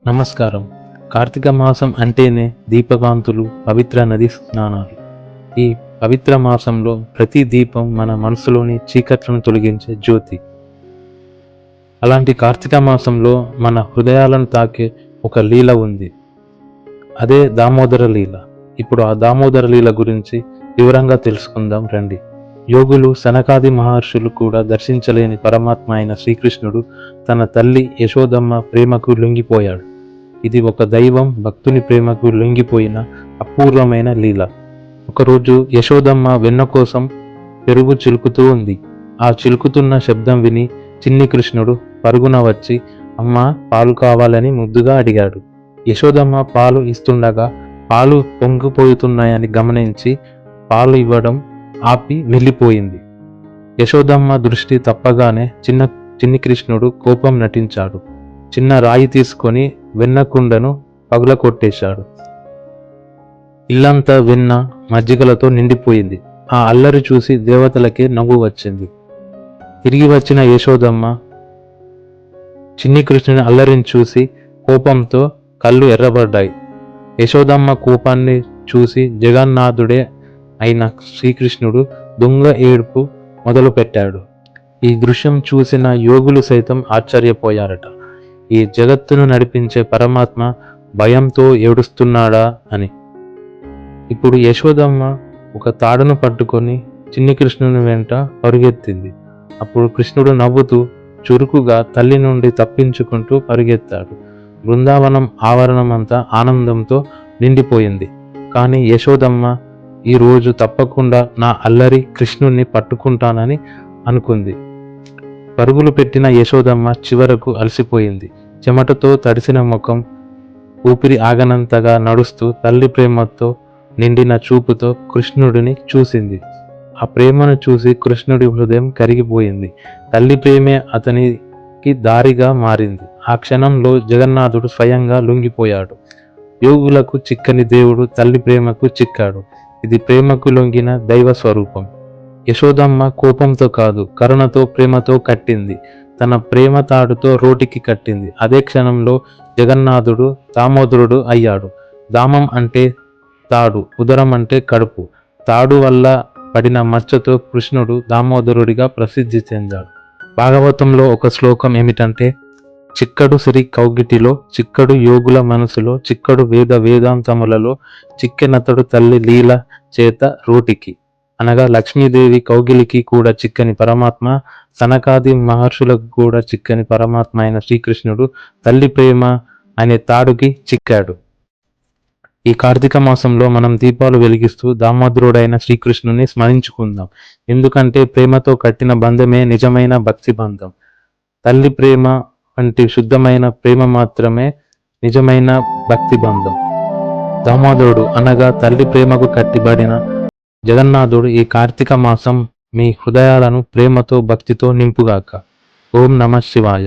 నమస్కారం. కార్తీక మాసం అంటేనే దీపకాంతులు, పవిత్ర నది స్నానాలు. ఈ పవిత్ర మాసంలో ప్రతి దీపం మన మనసులోని చీకట్లను తొలగించే జ్యోతి. అలాంటి కార్తీక మాసంలో మన హృదయాలను తాకే ఒక లీల ఉంది. అదే దామోదర లీల. ఇప్పుడు ఆ దామోదర లీల గురించి వివరంగా తెలుసుకుందాం రండి. యోగులు, సనకాది మహర్షులు కూడా దర్శించలేని పరమాత్మ అయిన శ్రీకృష్ణుడు తన తల్లి యశోదమ్మ ప్రేమకు లొంగిపోయాడు. ఇది ఒక దైవం భక్తుని ప్రేమకు లొంగిపోయిన అపూర్వమైన లీల. ఒకరోజు యశోదమ్మ వెన్న కోసం పెరుగు చిలుకుతూ ఉంది. ఆ చిలుకుతున్న శబ్దం విని చిన్ని కృష్ణుడు పరుగున వచ్చి అమ్మ పాలు కావాలని ముద్దుగా అడిగాడు. యశోదమ్మ పాలు ఇస్తుండగా పాలు పొంగిపోతున్నాయని గమనించి పాలు ఇవ్వడం ఆపి వెళ్ళిపోయింది. యశోదమ్మ దృష్టి తప్పగానే చిన్ని కృష్ణుడు కోపం నటించాడు. చిన్న రాయి తీసుకొని వెన్న కుండను పగులకొట్టేశాడు. ఇల్లంతా వెన్న మజ్జిగలతో నిండిపోయింది. ఆ అల్లరి చూసి దేవతలకే నవ్వు వచ్చింది. తిరిగి వచ్చిన యశోదమ్మ చిన్ని కృష్ణుని అల్లరిని చూసి కోపంతో కళ్ళు ఎర్రబడ్డాయి. యశోదమ్మ కోపాన్ని చూసి జగన్నాథుడే అయిన శ్రీకృష్ణుడు దొంగ ఏడుపు మొదలుపెట్టాడు. ఈ దృశ్యం చూసిన యోగులు సైతం ఆశ్చర్యపోయారట. ఈ జగత్తును నడిపించే పరమాత్మ భయంతో ఏడుస్తున్నాడా అని. ఇప్పుడు యశోదమ్మ ఒక తాడును పట్టుకొని చిన్ని కృష్ణుని వెంట పరుగెత్తింది. అప్పుడు కృష్ణుడు నవ్వుతూ చురుకుగా తల్లి నుండి తప్పించుకుంటూ పరుగెత్తాడు. బృందావనం ఆవరణమంతా ఆనందంతో నిండిపోయింది. కానీ యశోదమ్మ ఈరోజు తప్పకుండా నా అల్లరి కృష్ణుణ్ణి పట్టుకుంటానని అనుకుంది. పరుగులు పెట్టిన యశోదమ్మ చివరకు అలసిపోయింది. చెమటతో తడిసిన ముఖం, ఊపిరి ఆగనంతగా నడుస్తూ తల్లి ప్రేమతో నిండిన చూపుతో కృష్ణుడిని చూసింది. ఆ ప్రేమను చూసి కృష్ణుడి హృదయం కరిగిపోయింది. తల్లి ప్రేమే అతనికి దారిగా మారింది. ఆ క్షణంలో జగన్నాథుడు స్వయంగా లొంగిపోయాడు. యోగులకు చిక్కని దేవుడు తల్లి ప్రేమకు చిక్కాడు. ఇది ప్రేమకు లొంగిన దైవ స్వరూపం. యశోదమ్మ కోపంతో కాదు, కరుణతో ప్రేమతో కట్టింది. తన ప్రేమ తాడుతో రోటికి కట్టింది. అదే క్షణంలో జగన్నాథుడు దామోదరుడు అయ్యాడు. దామం అంటే తాడు, ఉదరం అంటే కడుపు. తాడు వల్ల పడిన మచ్చతో కృష్ణుడు దామోదరుడిగా ప్రసిద్ధి చెందాడు. భాగవతంలో ఒక శ్లోకం ఏమిటంటే, చిక్కడు సిరి కౌగిటిలో, చిక్కడు యోగుల మనసులో, చిక్కడు వేదాంతములలో, చిక్కెనతడు తల్లి లీల చేత రోటికి. అనగా లక్ష్మీదేవి కౌగిలికి కూడా చిక్కని పరమాత్మ, సనకాది మహర్షులకు కూడా చిక్కని పరమాత్మ అయిన శ్రీకృష్ణుడు తల్లి ప్రేమ అనే తాడుకి చిక్కాడు. ఈ కార్తీక మాసంలో మనం దీపాలు వెలిగిస్తూ దామోదరుడైన శ్రీకృష్ణుని స్మరించుకుందాం. ఎందుకంటే ప్రేమతో కట్టిన బంధమే నిజమైన భక్తి బంధం. తల్లి ప్రేమ వంటి శుద్ధమైన ప్రేమ మాత్రమే నిజమైన భక్తి బంధం. దామోదరుడు అనగా తల్లి ప్రేమకు కట్టిబడిన జగన్నాథుడు ఈ కార్తీక మాసం మీ హృదయాలను ప్రేమతో భక్తితో నింపుగాక. ఓం నమః శివాయ.